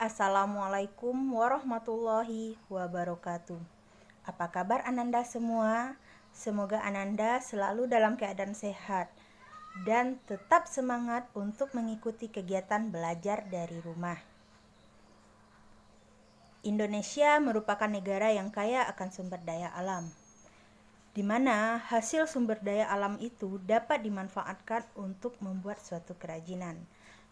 Assalamualaikum warahmatullahi wabarakatuh. Apa kabar Ananda semua? Semoga Ananda selalu dalam keadaan sehat dan tetap semangat untuk mengikuti kegiatan belajar dari rumah. Indonesia merupakan negara yang kaya akan sumber daya alam, di mana hasil sumber daya alam itu dapat dimanfaatkan untuk membuat suatu kerajinan.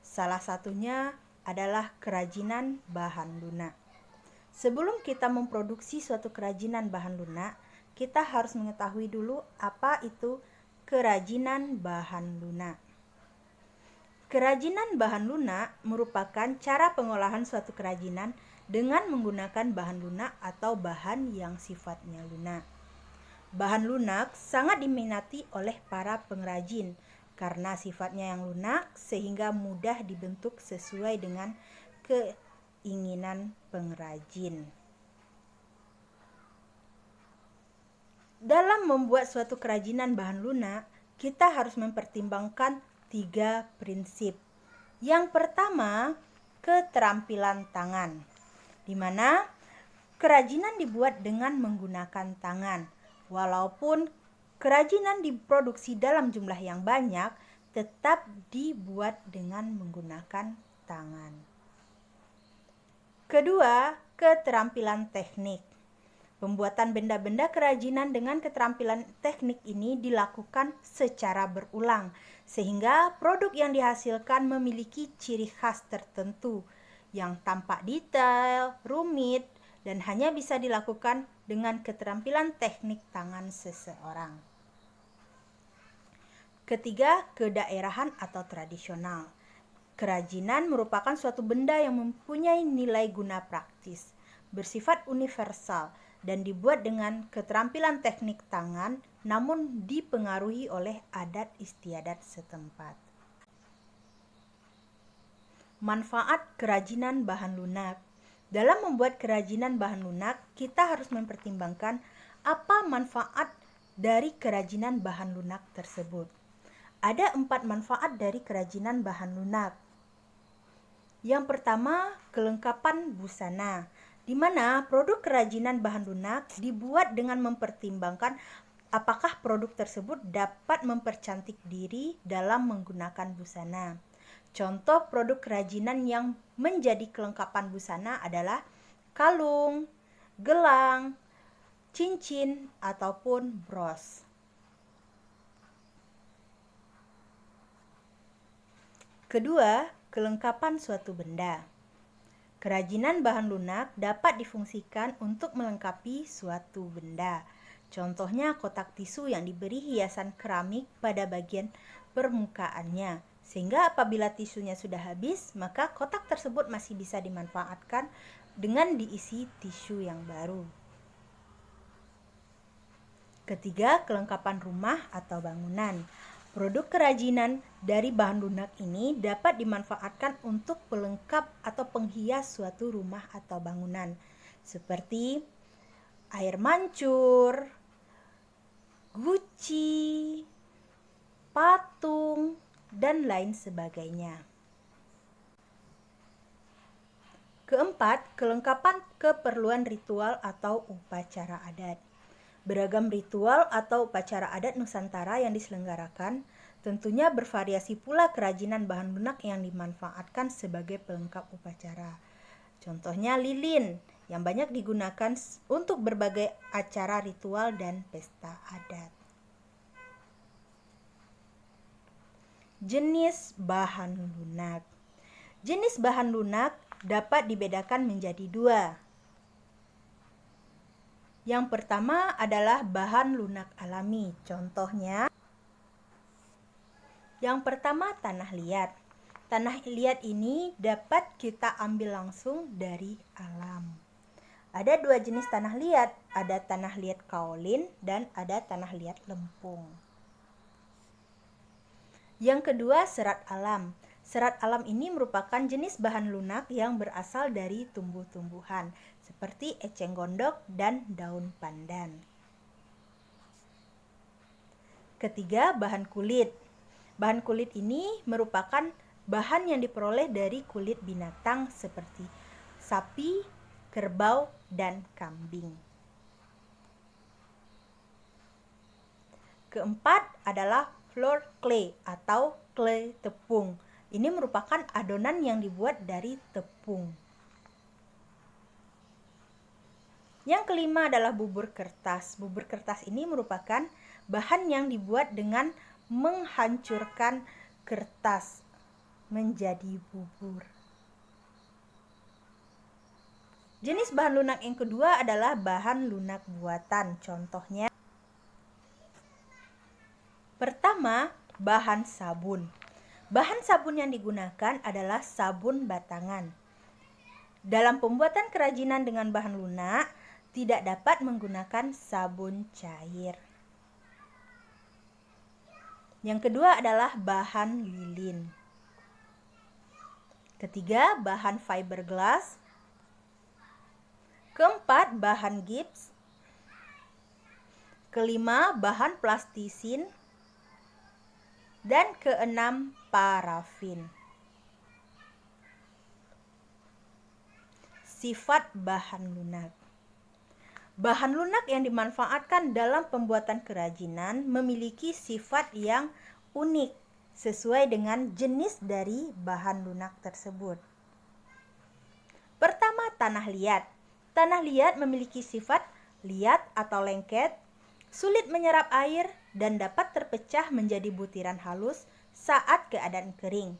Salah satunya adalah kerajinan bahan lunak. Sebelum kita memproduksi suatu kerajinan bahan lunak, kita harus mengetahui dulu apa itu kerajinan bahan lunak. Kerajinan bahan lunak merupakan cara pengolahan suatu kerajinan dengan menggunakan bahan lunak atau bahan yang sifatnya lunak. Bahan lunak sangat diminati oleh para pengrajin karena sifatnya yang lunak sehingga mudah dibentuk sesuai dengan keinginan pengrajin. Dalam membuat suatu kerajinan bahan lunak, kita harus mempertimbangkan 3 prinsip. Yang pertama, keterampilan tangan, di mana kerajinan dibuat dengan menggunakan tangan. Walaupun kerajinan diproduksi dalam jumlah yang banyak, tetap dibuat dengan menggunakan tangan. Kedua, keterampilan teknik. Pembuatan benda-benda kerajinan dengan keterampilan teknik ini dilakukan secara berulang, sehingga produk yang dihasilkan memiliki ciri khas tertentu yang tampak detail, rumit, dan hanya bisa dilakukan dengan keterampilan teknik tangan seseorang. Ketiga, kedaerahan atau tradisional. Kerajinan merupakan suatu benda yang mempunyai nilai guna praktis, bersifat universal, dan dibuat dengan keterampilan teknik tangan, namun dipengaruhi oleh adat istiadat setempat. Manfaat kerajinan bahan lunak. Dalam membuat kerajinan bahan lunak, kita harus mempertimbangkan apa manfaat dari kerajinan bahan lunak tersebut. Ada 4 manfaat dari kerajinan bahan lunak. Yang pertama, kelengkapan busana, di mana produk kerajinan bahan lunak dibuat dengan mempertimbangkan apakah produk tersebut dapat mempercantik diri dalam menggunakan busana. Contoh produk kerajinan yang menjadi kelengkapan busana adalah kalung, gelang, cincin, ataupun bros. Kedua, kelengkapan suatu benda. Kerajinan bahan lunak dapat difungsikan untuk melengkapi suatu benda. Contohnya kotak tisu yang diberi hiasan keramik pada bagian permukaannya, sehingga apabila tisunya sudah habis, maka kotak tersebut masih bisa dimanfaatkan dengan diisi tisu yang baru. Ketiga, kelengkapan rumah atau bangunan. Produk kerajinan dari bahan lunak ini dapat dimanfaatkan untuk pelengkap atau penghias suatu rumah atau bangunan, seperti air mancur, guci, patung, dan lain sebagainya. Keempat, kelengkapan keperluan ritual atau upacara adat. Beragam ritual atau upacara adat Nusantara yang diselenggarakan, tentunya bervariasi pula kerajinan bahan lunak yang dimanfaatkan sebagai pelengkap upacara. Contohnya lilin yang banyak digunakan untuk berbagai acara ritual dan pesta adat. Jenis bahan lunak. Jenis bahan lunak dapat dibedakan menjadi 2. Yang pertama adalah bahan lunak alami. Contohnya, yang pertama tanah liat. Tanah liat ini dapat kita ambil langsung dari alam. Ada 2 jenis tanah liat, ada tanah liat kaolin dan ada tanah liat lempung. Yang kedua, serat alam. Serat alam ini merupakan jenis bahan lunak yang berasal dari tumbuh-tumbuhan seperti eceng gondok dan daun pandan. Ketiga, bahan kulit. Bahan kulit ini merupakan bahan yang diperoleh dari kulit binatang seperti sapi, kerbau, dan kambing. Keempat adalah floor clay atau clay tepung. Ini merupakan adonan yang dibuat dari tepung. Yang kelima adalah bubur kertas. Bubur kertas ini merupakan bahan yang dibuat dengan menghancurkan kertas menjadi bubur. Jenis bahan lunak yang kedua adalah bahan lunak buatan. Contohnya, pertama, bahan sabun. Bahan sabun yang digunakan adalah sabun batangan. Dalam pembuatan kerajinan dengan bahan lunak, tidak dapat menggunakan sabun cair. Yang kedua adalah bahan lilin. Ketiga, bahan fiberglass. Keempat, bahan gips. Kelima, bahan plastisin. Dan keenam, parafin. Sifat bahan lunak. Bahan lunak yang dimanfaatkan dalam pembuatan kerajinan memiliki sifat yang unik sesuai dengan jenis dari bahan lunak tersebut. Pertama, tanah liat. Tanah liat memiliki sifat liat atau lengket, sulit menyerap air, dan dapat terpecah menjadi butiran halus saat keadaan kering.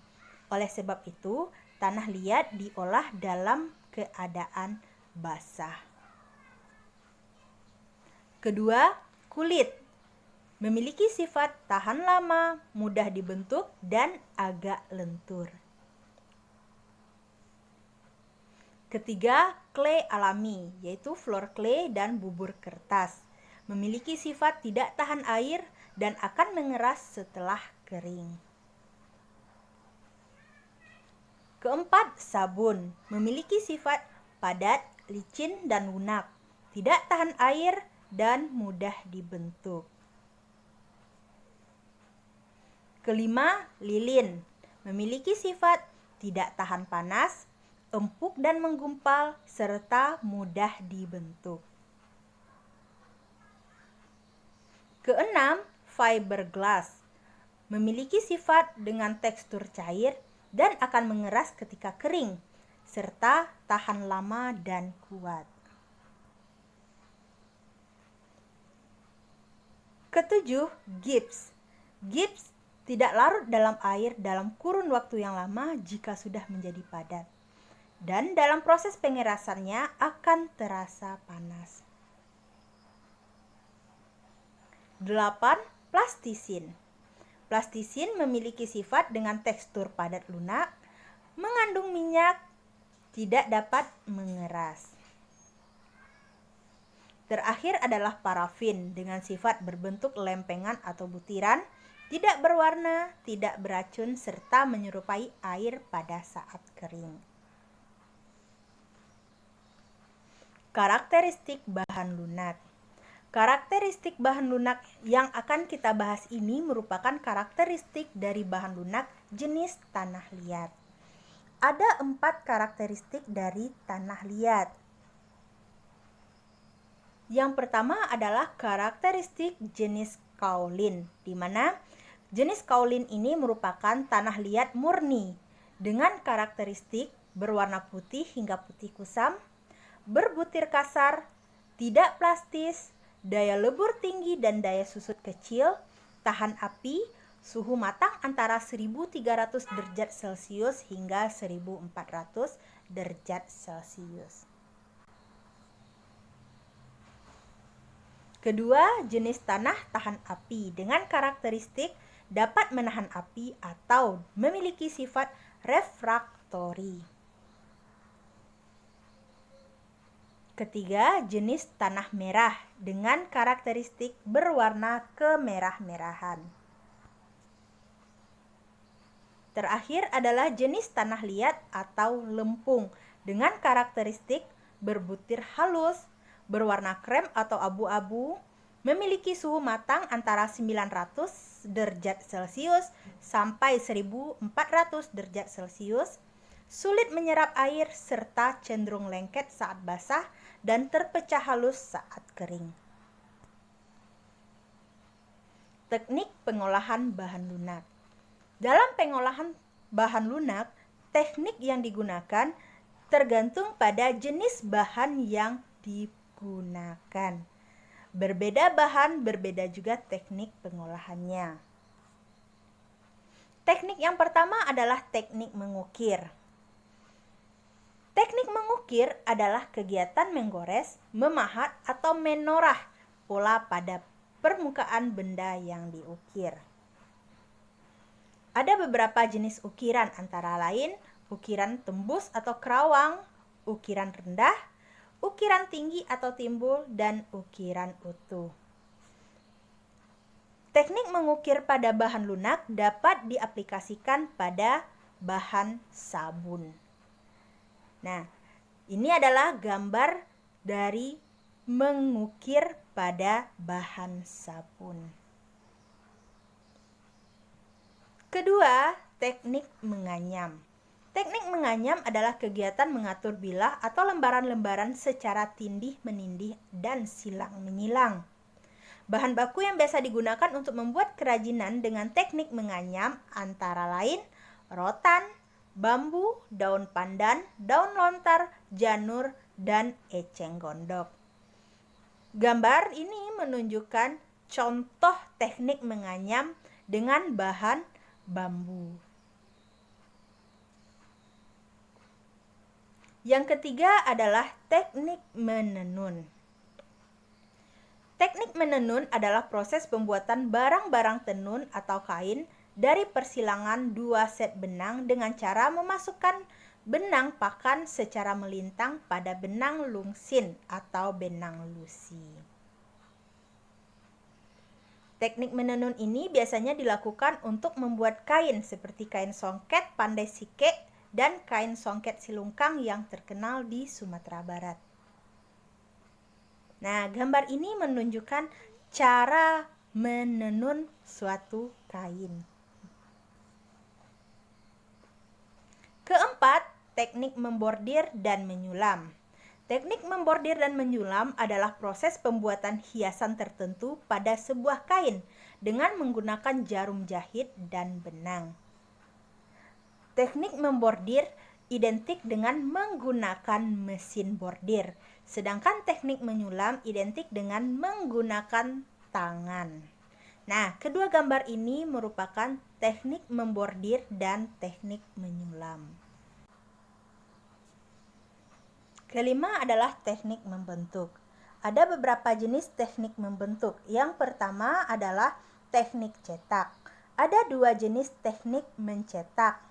Oleh sebab itu, tanah liat diolah dalam keadaan basah. Kedua, kulit. Memiliki sifat tahan lama, mudah dibentuk, dan agak lentur. Ketiga, clay alami, yaitu floor clay dan bubur kertas. Memiliki sifat tidak tahan air dan akan mengeras setelah kering. Keempat, sabun. Memiliki sifat padat, licin, dan lunak. Tidak tahan air dan mudah dibentuk. Kelima, lilin. Memiliki sifat tidak tahan panas, empuk dan menggumpal, serta mudah dibentuk. Keenam, fiberglass. Memiliki sifat dengan tekstur cair dan akan mengeras ketika kering, serta tahan lama dan kuat. Ketujuh, gips. Gips tidak larut dalam air dalam kurun waktu yang lama jika sudah menjadi padat. Dan dalam proses pengerasannya akan terasa panas. 8. Plastisin. Plastisin memiliki sifat dengan tekstur padat lunak, mengandung minyak, tidak dapat mengeras. Terakhir adalah parafin dengan sifat berbentuk lempengan atau butiran, tidak berwarna, tidak beracun, serta menyerupai air pada saat kering. Karakteristik bahan lunak. Karakteristik bahan lunak yang akan kita bahas ini merupakan karakteristik dari bahan lunak jenis tanah liat. Ada 4 karakteristik dari tanah liat. Yang pertama adalah karakteristik jenis kaolin, di mana jenis kaolin ini merupakan tanah liat murni dengan karakteristik berwarna putih hingga putih kusam, berbutir kasar, tidak plastis, daya lebur tinggi dan daya susut kecil, tahan api, suhu matang antara 1300 derajat Celcius hingga 1400 derajat Celcius. Kedua, jenis tanah tahan api dengan karakteristik dapat menahan api atau memiliki sifat refraktori. Ketiga, jenis tanah merah dengan karakteristik berwarna kemerah-merahan. Terakhir adalah jenis tanah liat atau lempung dengan karakteristik berbutir halus, berwarna krem atau abu-abu, memiliki suhu matang antara 900 derajat Celcius sampai 1400 derajat Celcius, sulit menyerap air, serta cenderung lengket saat basah dan terpecah halus saat kering. Teknik pengolahan bahan lunak. Dalam pengolahan bahan lunak, teknik yang digunakan tergantung pada jenis bahan yang digunakan. Berbeda bahan, berbeda juga teknik pengolahannya. Teknik yang pertama adalah teknik mengukir. Teknik mengukir adalah kegiatan menggores, memahat, atau menorah pola pada permukaan benda yang diukir. Ada beberapa jenis ukiran, antara lain ukiran tembus atau kerawang, ukiran rendah, ukiran tinggi atau timbul, dan ukiran utuh. Teknik mengukir pada bahan lunak dapat diaplikasikan pada bahan sabun. Nah, ini adalah gambar dari mengukir pada bahan sabun. Kedua, teknik menganyam. Teknik menganyam adalah kegiatan mengatur bilah atau lembaran-lembaran secara tindih-menindih dan silang-menyilang. Bahan baku yang biasa digunakan untuk membuat kerajinan dengan teknik menganyam antara lain rotan, bambu, daun pandan, daun lontar, janur, dan eceng gondok. Gambar ini menunjukkan contoh teknik menganyam dengan bahan bambu. Yang ketiga adalah teknik menenun. Teknik menenun adalah proses pembuatan barang-barang tenun atau kain dari persilangan dua set benang dengan cara memasukkan benang pakan secara melintang pada benang lungsin atau benang lusi. Teknik menenun ini biasanya dilakukan untuk membuat kain seperti kain songket pandai sike dan kain songket silungkang yang terkenal di Sumatera Barat. Nah, gambar ini menunjukkan cara menenun suatu kain. Keempat, teknik membordir dan menyulam. Teknik membordir dan menyulam adalah proses pembuatan hiasan tertentu pada sebuah kain dengan menggunakan jarum jahit dan benang. Teknik membordir identik dengan menggunakan mesin bordir, sedangkan teknik menyulam identik dengan menggunakan tangan. Nah, kedua gambar ini merupakan teknik membordir dan teknik menyulam. Kelima adalah teknik membentuk. Ada beberapa jenis teknik membentuk. Yang pertama adalah teknik cetak. Ada dua jenis teknik mencetak.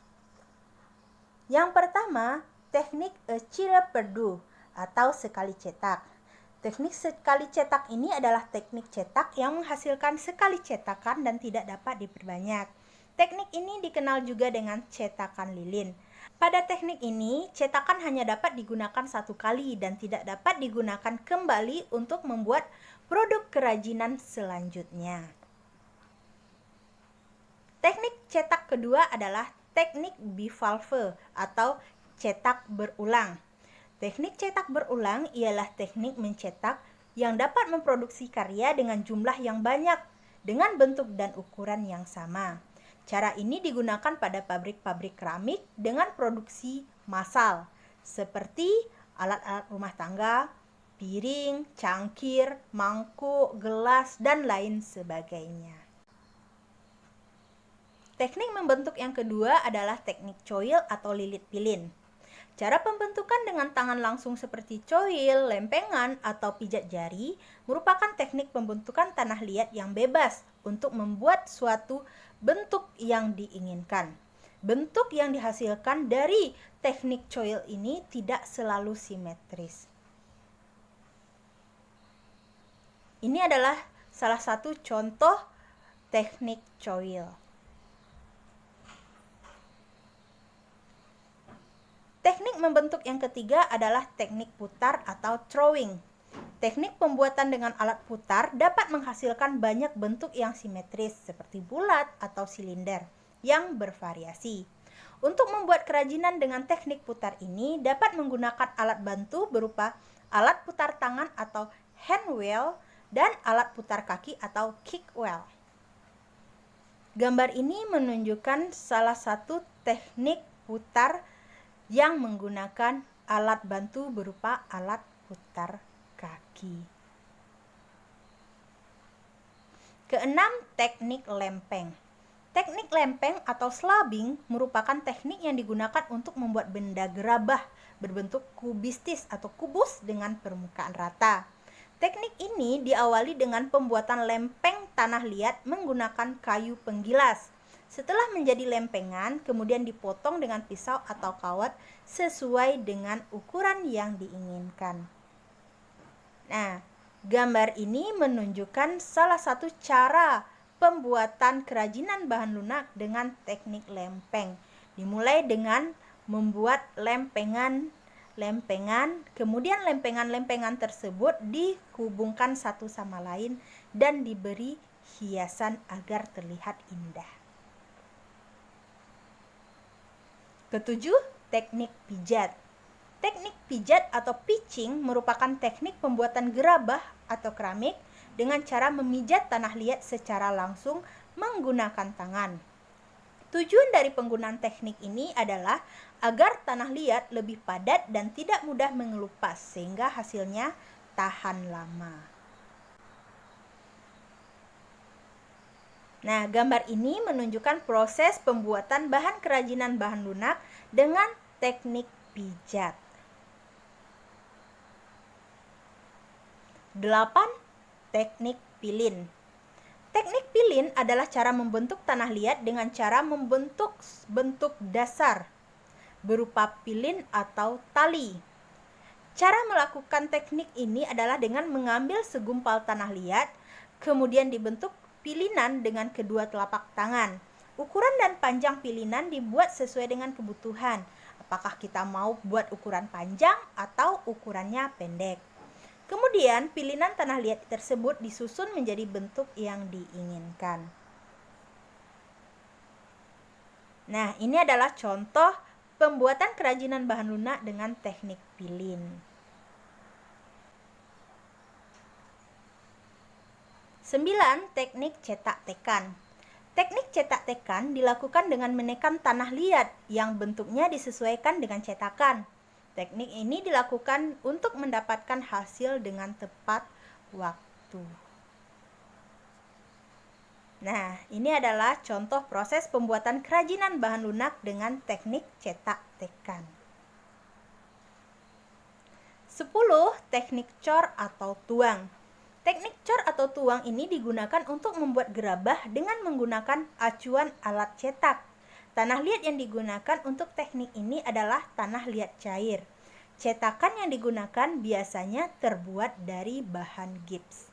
Yang pertama, teknik ecire perdu atau sekali cetak. Teknik sekali cetak ini adalah teknik cetak yang menghasilkan sekali cetakan dan tidak dapat diperbanyak. Teknik ini dikenal juga dengan cetakan lilin. Pada teknik ini, cetakan hanya dapat digunakan satu kali dan tidak dapat digunakan kembali untuk membuat produk kerajinan selanjutnya. Teknik cetak kedua adalah teknik bivalve atau cetak berulang. Teknik cetak berulang ialah teknik mencetak yang dapat memproduksi karya dengan jumlah yang banyak dengan bentuk dan ukuran yang sama. Cara ini digunakan pada pabrik-pabrik keramik dengan produksi massal seperti alat-alat rumah tangga, piring, cangkir, mangkuk, gelas, dan lain sebagainya. Teknik membentuk yang kedua adalah teknik coil atau lilit pilin. Cara pembentukan dengan tangan langsung seperti coil, lempengan, atau pijat jari merupakan teknik pembentukan tanah liat yang bebas untuk membuat suatu bentuk yang diinginkan. Bentuk yang dihasilkan dari teknik coil ini tidak selalu simetris. Ini adalah salah satu contoh teknik coil. Teknik membentuk yang ketiga adalah teknik putar atau throwing. Teknik pembuatan dengan alat putar dapat menghasilkan banyak bentuk yang simetris seperti bulat atau silinder yang bervariasi. Untuk membuat kerajinan dengan teknik putar ini dapat menggunakan alat bantu berupa alat putar tangan atau hand wheel dan alat putar kaki atau kick wheel. Gambar ini menunjukkan salah satu teknik putar yang menggunakan alat bantu berupa alat putar kaki. Keenam, teknik lempeng. Teknik lempeng atau slubbing merupakan teknik yang digunakan untuk membuat benda gerabah berbentuk kubistis atau kubus dengan permukaan rata. Teknik ini diawali dengan pembuatan lempeng tanah liat menggunakan kayu penggilas. Setelah menjadi lempengan, kemudian dipotong dengan pisau atau kawat sesuai dengan ukuran yang diinginkan. Nah, gambar ini menunjukkan salah satu cara pembuatan kerajinan bahan lunak dengan teknik lempeng. Dimulai dengan membuat lempengan, kemudian lempengan tersebut dihubungkan satu sama lain dan diberi hiasan agar terlihat indah. Ketujuh, teknik pijat. Teknik pijat atau pitching merupakan teknik pembuatan gerabah atau keramik dengan cara memijat tanah liat secara langsung menggunakan tangan. Tujuan dari penggunaan teknik ini adalah agar tanah liat lebih padat dan tidak mudah mengelupas sehingga hasilnya tahan lama. Nah, gambar ini menunjukkan proses pembuatan bahan kerajinan bahan lunak dengan teknik pijat. 8. Teknik pilin. Teknik pilin adalah cara membentuk tanah liat dengan cara membentuk bentuk dasar berupa pilin atau tali. Cara melakukan teknik ini adalah dengan mengambil segumpal tanah liat, kemudian dibentuk pilinan dengan kedua telapak tangan. Ukuran dan panjang pilinan dibuat sesuai dengan kebutuhan. Apakah kita mau buat ukuran panjang atau ukurannya pendek. Kemudian pilinan tanah liat tersebut disusun menjadi bentuk yang diinginkan. Nah, ini adalah contoh pembuatan kerajinan bahan lunak dengan teknik pilin. 9. Teknik cetak tekan. Teknik cetak tekan dilakukan dengan menekan tanah liat yang bentuknya disesuaikan dengan cetakan. Teknik ini dilakukan untuk mendapatkan hasil dengan tepat waktu. Nah, ini adalah contoh proses pembuatan kerajinan bahan lunak dengan teknik cetak tekan. 10. Teknik cor atau tuang. Teknik cor atau tuang ini digunakan untuk membuat gerabah dengan menggunakan acuan alat cetak. Tanah liat yang digunakan untuk teknik ini adalah tanah liat cair. Cetakan yang digunakan biasanya terbuat dari bahan gips.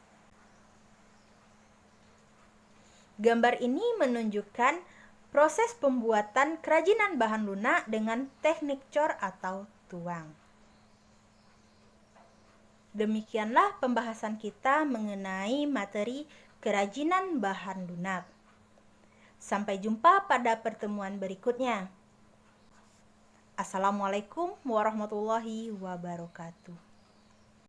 Gambar ini menunjukkan proses pembuatan kerajinan bahan lunak dengan teknik cor atau tuang. Demikianlah pembahasan kita mengenai materi kerajinan bahan lunak. Sampai jumpa pada pertemuan berikutnya. Assalamualaikum warahmatullahi wabarakatuh.